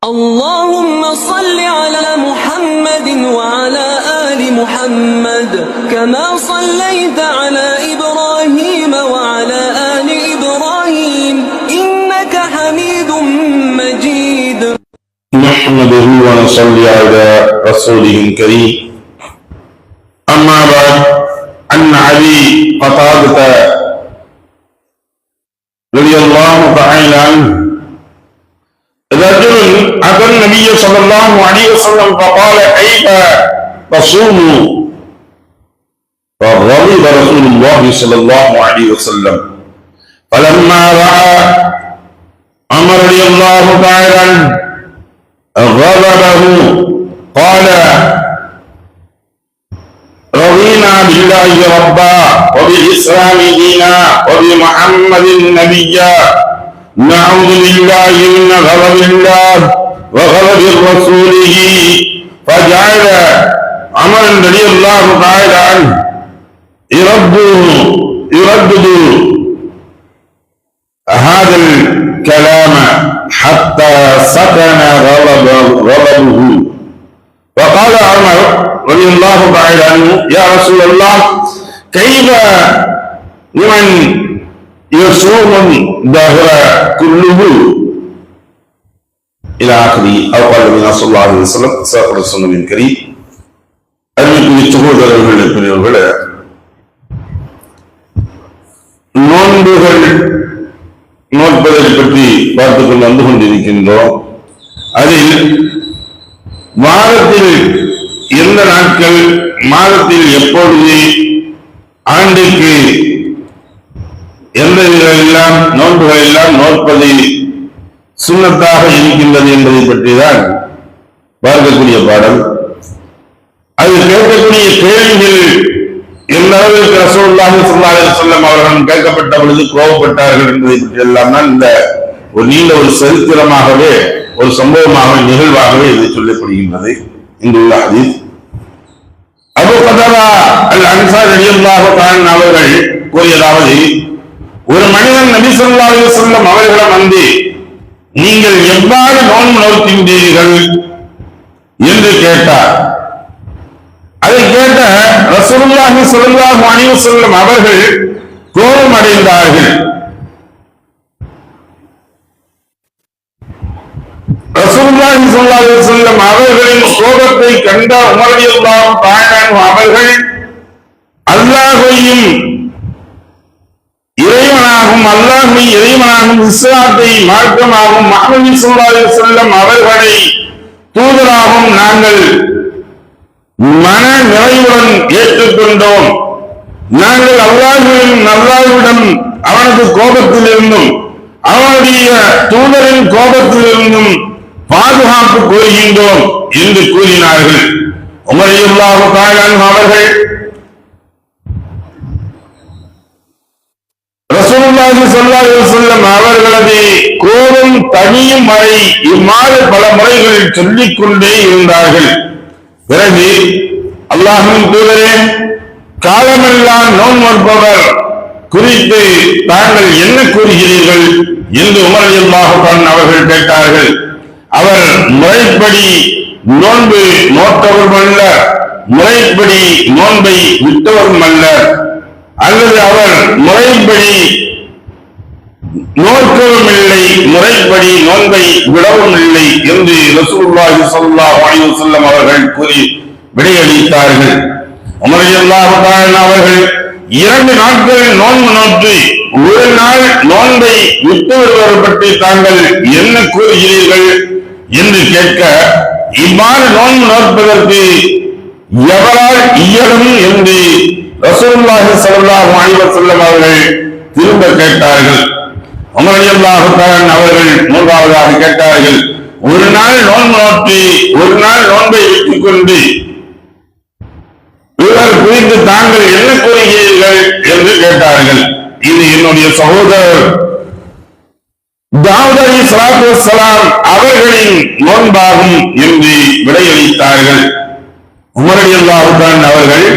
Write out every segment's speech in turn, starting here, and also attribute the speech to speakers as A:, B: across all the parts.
A: اللهم صل على محمد وعلى آل محمد كما صليت على إبراهيم وعلى آل إبراهيم إنك حميد مجيد.
B: نحمده ونصلي على رسوله الكريم. أما بعد، عن أبي قتادة رضي الله تعالى عنه رجل أتى النبي صلى الله عليه وسلم فقال: كيف تصوم؟ فغضب رسول الله صلى الله عليه وسلم. فلما رأى عمر رضي الله تعالى عنه غضبه قال: رضينا بالله ربا وبالإسلام دينا وبمحمد نبيا نعوذ بالله من غضب الله وغضب رسوله. فجعل عمر رضي الله تعالى عنه يردد هذا الكلام حتى سكن غضبه. وقال عمر رضي الله تعالى عنه: يا رسول الله، كيف لمن يصوم الدهر كله إلى آخره أو قال النبي صلى الله عليه وسلم. صدق رسول الله الكريم. அருமைக்குரிய சகோதரர்களே, பெரியவர்களே, நோன்புகள் நோற்பதை பற்றி பார்த்துக் கொண்டு வந்து கொண்டிருக்கின்றோம். அதில் மாதத்தில் எந்த நாட்கள், மாதத்தில் எப்பொழுது, ஆண்டுக்கு எந்த எல்லாம் நோன்புகள் எல்லாம் நோற்பது சுன்னத்தாக இருக்கின்றது என்பதை பற்றி தான் பார்க்கக்கூடிய பாடம். அது கேட்கக்கூடிய கேள்விகள் எந்த அளவிற்கு ரசூலுல்லாஹி ஸல்லல்லாஹு அலைஹி வஸல்லம் அவர்கள் கேட்கப்பட்ட பொழுது கோபப்பட்டார்கள் என்பதை பற்றி எல்லாம் தான் இந்த ஒரு நீண்ட ஒரு சரித்திரமாகவே, ஒரு சம்பவமாக, நிகழ்வாகவே இது சொல்லப்படுகின்றது. இங்குள்ள ஹதீஸ் அபூ கதாதா அல் அன்சாரி ரலியல்லாஹு தஆலா அவர்கள் கூறியதாவது: ஒரு மனிதன் நபி ஸல்லல்லாஹு அலைஹி வஸல்லம் அவர்களிடம் வந்து, நீங்கள் எவ்வாறு நோன்பு நோக்கின்றீர்கள் என்று கேட்டார். அதை கேட்ட ரசூலுல்லாஹி ஸல்லல்லாஹு அலைஹி வஸல்லம் அவர்கள் கோபம் அடைந்தார்கள். ரசூலுல்லாஹி ஸல்லல்லாஹு அலைஹி வஸல்லம் அவர்களின் கோபத்தை கண்ட உமர் ரலியல்லாஹு தஆலா அவர்கள் அல்லாஹ்வையும் இறைவனாகும், அல்லாஹ்வை இறைவனாகும், இஸ்லாத்தை மார்க்கமாகும், முஹம்மது ஸல்லல்லாஹு அலைஹி வஸல்லம் அவர்களை தூதராகும் நாங்கள் மன நிறைவுடன் ஏற்றுக்கொண்டோம். நாங்கள் அல்லாஹ்விடம் அவனது கோபத்தில் இருந்தும் அவனுடைய தூதரின் கோபத்தில் இருந்தும் பாதுகாப்பு கோருகின்றோம் என்று கூறினார்கள். உமர் ரலியல்லாஹு தஆலா அவர்கள் ரசூலுல்லாஹி ஸல்லல்லாஹு அலைஹி வஸல்லம் அவர்களது கோபம் தனியும் வரை இம்மாறு பல முறைகளில் சொல்லிக் கொண்டே இருந்தார்கள். பிறகு, அல்லாஹ்வின் தூதரே, காலமெல்லாம் நோன்பு நோற்பவர் குறித்து தாங்கள் என்ன கூறுகிறீர்கள் என்று உமர் ரலியல்லாஹு தஆலா அவர்கள் கேட்டார்கள். அவர் முறைப்படி நோன்பு நோற்றவரும் அல்ல, முறைப்படி நோன்பை விட்டவரும் அல்ல, அல்லது அவர் முறைப்படி நோக்கவும் இல்லை, முறைப்படி நோன்பை விடவும் இல்லை என்று ரசூலுல்லாஹி ஸல்லல்லாஹு அலைஹி வஸல்லம் அவர்கள் கூறி விடையளித்தார்கள். உமர் ரலியல்லாஹு தஆலா அவர்கள் 2 நாட்கள் நோன்பு நோற்றி ஒரு நாள் நோன்பை விட்டு வருவது பற்றி தாங்கள் என்ன கூறுகிறீர்கள் என்று கேட்க, இவ்வாறு நோன்பு நோற்பதற்கு எவரால் இயலும் என்று ரசூலுல்லாஹி ஸல்லல்லாஹு அலைஹி வஸல்லம் அவர்கள் திரும்ப கேட்டார்கள். உமர் ரலியல்லாஹு தஆலா அவர்கள் மூன்றாவதாக கேட்டார்கள், ஒரு நாள் நோன்பு நோற்றி ஒரு நாள் நோன்பை விட்டுக் கொண்டு இவர் குறித்து தாங்கள் என்ன கூறுகிறீர்கள் என்று கேட்டார்கள். இது என்னுடைய சகோதரர் தாவூத் அலைஹிஸ்ஸலாத்து வஸ்ஸலாம் அவர்களின் நோன்பாகும் என்று விடையளித்தார்கள். உமர் ரலியல்லாஹு தஆலா அவர்கள்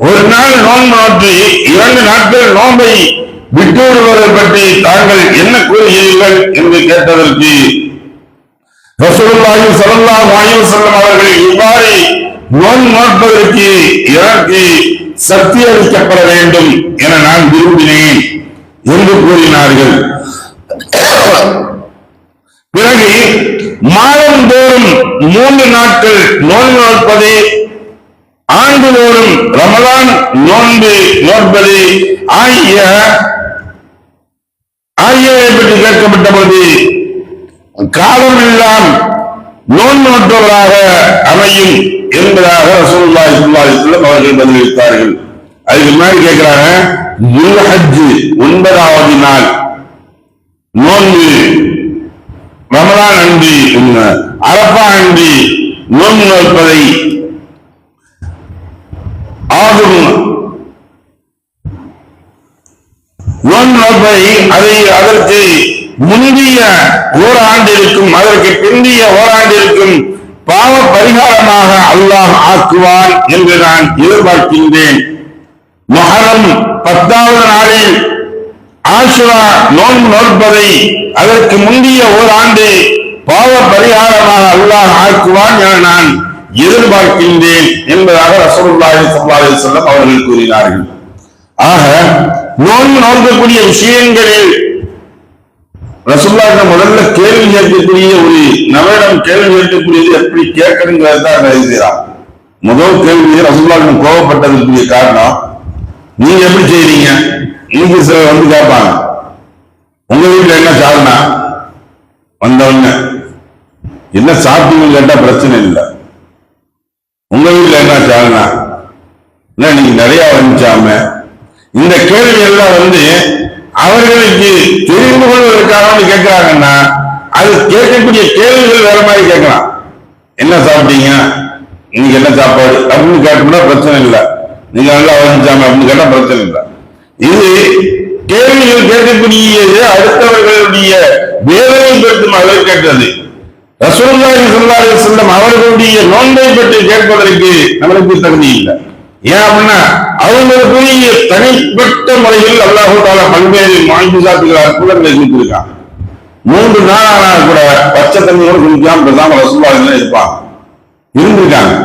B: ஒரு நாள் நோன்பு நோற்றி 2 நாட்கள் நோன்பை விட்டு விடுவதை பற்றி தாங்கள் என்ன கூறுகிறீர்கள் என்று கேட்டதற்கு ரசூலுல்லாஹி ஸல்லல்லாஹு அலைஹி வஸல்லம் அவர்கள் இவ்வாறு நோன்பதற்கு எனக்கு சக்தி அளிக்கப்பட வேண்டும் என நான் விரும்பினேன் என்று கூறினார்கள். பிறகு மாதந்தோறும் 3 நாட்கள் நோன்பு நோற்பது, ஆண்டுதோறும் ரமலான் நோன்பு நோற்பது ஆகியவை பற்றி கேட்கப்பட்ட போது காலமெல்லாம் நோன்பு நோற்றவராக அமையும் என்பதாக ரசூலுல்லாஹி ஸல்லல்லாஹு அலைஹி வஸல்லம் அவர்கள் பதிலளித்தார்கள். அதுக்கு முன்னாடி கேட்கிறாங்க, துல்ஹஜ் 9வது நாள் நோன்பு, ரமலான் அன்று அரஃபா அன்று நோன்பு நோற்பதை ஆகும் நோன்பு நோற்பதை அதற்கு முந்தைய ஓராண்டிற்கும் அதற்கு பிந்தைய ஓராண்டிற்கும் பாவ பரிகாரமாக அல்லாஹ் ஆக்குவான் என்று நான் எதிர்பார்க்கின்றேன். முஹர்ரம் 10வது நாளில் ஆஷுரா நோன்பு நோற்பதை அதற்கு முந்தைய ஓராண்டு பாவ பரிகாரமாக அல்லாஹ் ஆக்குவான் என நான் எதிர்பார்க்கின்றேன் என்பதாக ரசூலுல்லாஹி ஸல்லல்லாஹு அலைஹி வஸல்லம் அவர்கள் கூறினார்கள். ஆக நோன்பு நோக்கக்கூடிய விஷயங்களில் ரசூலுல்லாஹி முதல்ல கேள்வி கேட்கக்கூடிய ஒரு நவரிடம் கேள்வி கேட்கக்கூடியது எப்படி கேட்கணுங்கிறதான் எழுதுகிறார். முதல் கேள்வி ரசூலுல்லாஹி கோபப்பட்டதுக்குரிய காரணம், நீங்க எப்படி செய்றீங்க? இன்னைக்கு சிலர் வந்து கேட்பாங்க, உங்க வீட்டுல என்ன சாப்பினா வந்தவங்க என்ன சாப்பிட்டீங்கன்னு கேட்டா பிரச்சனை இல்லை, உங்க வீட்டுல என்ன சாப்பினா இன்னைக்கு நிறைய வந்துச்சாம. இந்த கேள்வி எல்லாம் வந்து அவர்களுக்கு தெரிந்து கொள்வதற்காக கேட்கிறாங்கன்னா அது கேட்கக்கூடிய கேள்விகள் வேற மாதிரி கேட்கலாம். என்ன சாப்பிட்டீங்க, இன்னைக்கு என்ன சாப்பாடு அப்படின்னு கேட்டோம்னா பிரச்சனை இல்லை, நீங்க நல்லா வந்துச்சாம அப்படின்னு கேட்டா பிரச்சனை இல்லை. இது கேள்விகள் கேட்கக்கூடியது அடுத்தவர்களுடைய வேதனை பற்றும் அவர் கேட்டது. ரசூலுல்லாஹி ஸல்லல்லாஹு அலைஹி வஸல்லம் அவர்களுடைய நோன்பை பற்றி கேட்பதற்கு நம்மளுக்கு தகுதி இல்லை. ஏன் அப்படின்னா அவங்களுக்குரிய தனிப்பட்ட முறையில் அல்லாஹ் தஆலா பல்வேறு முஅஜிசாத்துகள் அற்புதங்களை கொடுத்திருக்கான். 3 நாளானா கூட பச்சை தண்ணியோட குடிக்காம பேசாம ரசூலுல்லாஹி இருப்பாங்க, இருந்திருக்காங்க.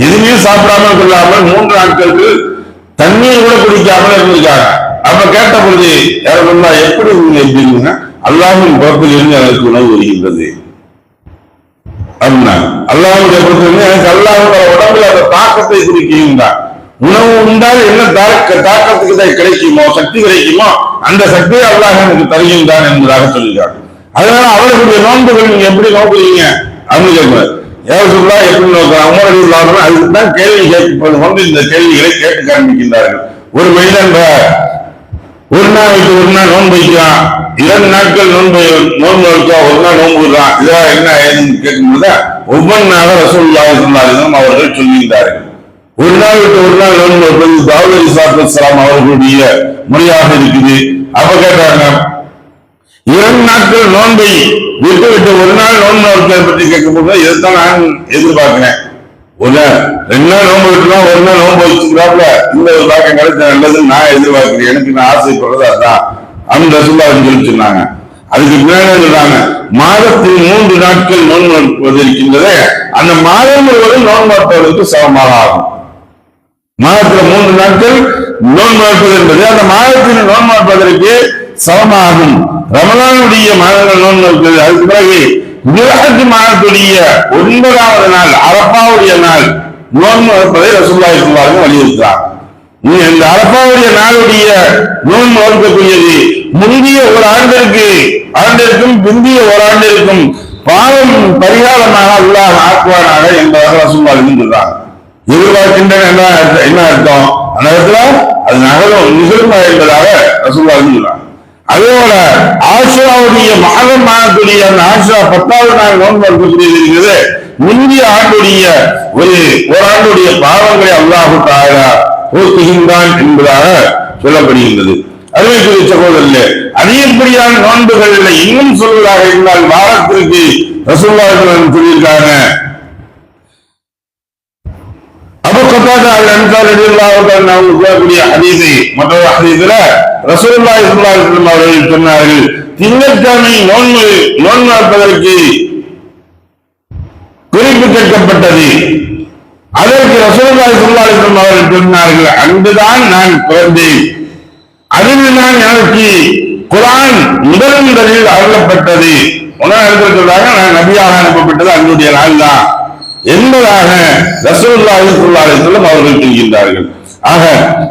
B: எதுவுமே சாப்பிடாமல் கொள்ளாமல் 3 நாட்களுக்கு தண்ணீர் கூட குடிக்காமல் இருந்திருக்காங்க. அப்ப கேட்ட பொழுது யாரும் எப்படி எப்படின்னா அல்லாஹ்வின் புறத்தில் இருந்து எனக்கு உணவு வருகின்றது அப்படின்னா, அல்லாஹ்வுடைய புறத்தில் எனக்கு அல்லாஹ்வுடைய உடம்புல அந்த தாக்கத்தை குறிக்கின்றான். உணவு உண்டால் என்ன தாக்கத்துக்கு தான் கிடைக்குமோ, சக்தி கிடைக்குமோ அந்த சக்தியை அல்லாஹ் எனக்கு தருகின்றான் என்பதாக சொல்லியிருக்காங்க. அதனால அவர்களுடைய நோன்புகள் நீங்க எப்படி நோக்குறீங்க அப்படின்னு கேட்கிறார். யாரசுல்லா எப்படி நோக்கலாம், உமர் ரலியல்லாஹு அன்ஹு அதுக்குதான் கேள்வி கேட்பது கொண்டு இந்த கேள்விகளை கேட்டு காண்பிக்கின்றார்கள். ஒரு மனிதன் ஒரு நாள் விட்டு ஒரு நாள் நோன்பு வைக்கிறான், 2 நாட்கள் நோன்பு வைக்கா, ஒரு நாள் நோன்பு விடுறான், இதெல்லாம் என்ன ஏதுன்னு கேட்கும்போது ஒவ்வொன்றாக ரசூலுல்லாஹி ஸல்லல்லாஹு அலைஹி வஸல்லம் அவர்கள் சொல்லுகின்றார்கள். ஒரு நாள் விட்டு ஒரு நாள் நோன்பு வைப்பது தாவூத் அலைஹிஸ்ஸலாத்து வஸ்ஸலாம் அவர்களுடைய முறையாக இருக்குது. அப்ப கேட்டாங்க, 2 நாட்கள் நோன்பை விட்டு விட்டு ஒரு நாள் நோன்பு வைப்பதை பற்றி கேட்கும்போது இதைத்தான் நான் எதிர்பார்க்கிறேன். 2 நாள் நோன்பு விட்டுலாம் ஒரு நாள் நோன்பு வச்சுக்கிறாப்புல இந்த ஒரு பாக்கம் கிடைச்ச நல்லதுன்னு நான் எதிர்பார்க்கிறேன், எனக்கு நான் ஆசைப்படுறது அதான் அப்படின்னு ரசூலுல்லாஹி சொல்லி சொன்னாங்க. அதுக்கு பின்னாடி சொல்றாங்க, மாதத்தில் 3 நாட்கள் நோன்பு வைப்பது இருக்கின்றதே அந்த மாதம் முழுவதும் நோன்பு வைப்பதற்கு சமமாக ஆகும். மாதத்துல 3 நாட்கள் நோன்பு வைப்பது என்பது அந்த மாதத்தில் நோன்பு வைப்பதற்கு சமமாகும். ரமலானுடைய மாதங்கள் நோன்பு வைப்பது. அதுக்கு பிறகு துல்ஹஜ் மாதத்துடைய 9வது நாள் அரஃபாவுடைய நாள் நோன்பு வைப்பதை ரசூலுல்லாஹி ஸல்லல்லாஹு அலைஹி வஸல்லம் வலியுறுத்தினார். இந்த அரஃபாவுடைய நாளுடைய நோன்பு வைக்கக்கூடியது முந்தைய ஒரு ஆண்டிற்கும் பிந்தைய ஒரு ஆண்டிற்கும் பாவம் பரிகாரமாக அல்லாஹ் ஆக்குவானாக என்பதாக ரசூலுல்லாஹி சொல்றாங்க. எதிர்பார்க்கின்றன என்ன அர்த்தம், அந்த இடத்துல அது நகரும் நிகழ்மா என்பதாக ரசூலுல்லாஹி சொல்றாங்க. அதேபோல ஆஷுராவுடைய முஹர்ரம் மாதத்துடைய அந்த ஆஷுரா 10வது நாள் நோன்பு இருக்கக்கூடியது இருக்கிறது முந்தைய ஆண்டுடைய ஓராண்டுடைய பாவங்களை அல்லாஹ் தஆலா போக்குகின்றான் என்பதாக சொல்லப்படுகின்றது. அருமைக்குரிய சகோதரர்களே, அதிகப்படியான நோன்புகள் இன்னும் சொல்வதாக இருந்தால் வாரத்திற்கு ரசூலுல்லாஹி சொல்லியிருக்காங்க. அபூ கத்தாதா அல்-அன்சாரி ரலியல்லாஹு அன்ஹு அவங்க கூறக்கூடிய ஹதீஸை மற்றொரு ஹதீஸில் ரசூலுல்லாஹி ஸல்லல்லாஹு அலைஹி வஸல்லம் அவர்கள் சொன்னார்கள், திங்கட்கிழமை நோன்பு வைப்பதற்கு கேட்கப்பட்டது. அதற்கு ரசூலுல்லாஹி ஸல்லல்லாஹு அலைஹி வஸல்லம் அவர்கள் சொன்னார்கள், அன்றுதான் நான் பிறந்தேன், அதில் நான் எனக்கு குர்ஆன் முதலில் அருளப்பட்டது. உணர்வு சொல்றாங்க, நான் நபியாக அனுப்பப்பட்டது அன்றைய நாள் தான் என்பதாக ரசூலுல்லாஹி ஸல்லல்லாஹு அலைஹி வஸல்லம் அவர்கள் சொல்கின்றார்கள். ஆக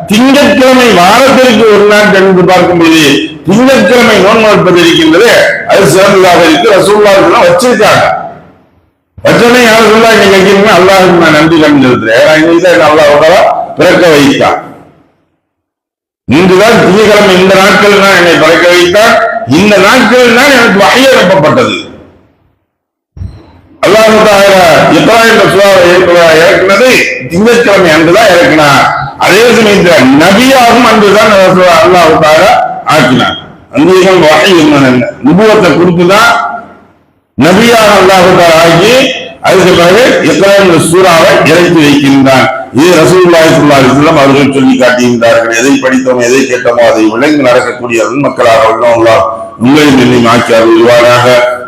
B: திங்கட்கிழமை வாரத்திற்கு ஒரு நாள் என்று பார்க்கும் பொழுது திங்கட்கிழமை நோன்பு நோற்பது இருக்கின்றது, அது சிறந்ததாக இருக்கு. ரசூலுல்லாஹி வச்சிருக்காங்க. வச்சனை யாரும் சொல்லா இன்னைக்கு வைக்கிறீங்க, அல்லாஹுக்கு நான் நன்றி கண்டிருக்கிறேன், இன்னைக்கு அல்லாஹ் பிறக்க வைத்தான். இன்றுதான் திங்கட்கிழமை, இந்த நாட்கள் தான் என்னை பிறக்க வைத்தான், இந்த நாட்களில் தான் எனக்கு வஹி அனுப்பப்பட்டது. அல்லாஹ் தஆலா இப்ராஹிம் ரசூலுல்லாஹ் இறக்குனது திங்கட்கிழமை அன்றுதான் இறக்கினார். அதே சமயத்தில் நபியாகும் அன்றுதான் அல்லாஹ் தஆலா ஆக்கினார். அங்கீகம் வஹி நுபுவத்தை கொடுத்துதான் நபியாக அல்லாஹ் தஆலா ஆக்கி அதுக்கு பிறகு இப்ராஹிம் சூராவை இறக்கி வைக்கின்றான். இது ரசூலுல்லாஹி ஸல்லல்லாஹு அலைஹி வஸல்லம் அவர்கள் சொல்லி காட்டுகின்றார்கள். எதை படித்தோமோ எதை கேட்டோமோ அதை விளங்கி நடக்கக்கூடிய மக்களாக உள்ளோம். உங்களையும் என்னையும் ஆக்கி அருள்வானாக.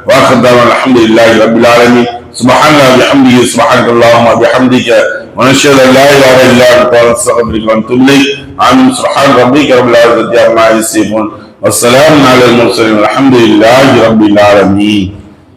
B: வாஹ்தாவ அல்ஹம்துலில்லாஹி ரப்பில் ஆலமீன். சுப்ஹானல்லாஹி வபிஹம்திஹி சுப்ஹானல்லாஹி வபிஹம்திக வனஷ்ஹது அல்லா இலாஹா இல்லா அன்த நஸ்தக்ஃபிருக வ நதுபு இலைக். ஆமீன். சுப்ஹான ரப்பிக ரப்பில் இஸ்ஸத்தி அம்மா யசிஃபூன் வஸ்ஸலாமு அலல் முர்ஸலீன் வல்ஹம்துலில்லாஹி ரப்பில் ஆலமீன்.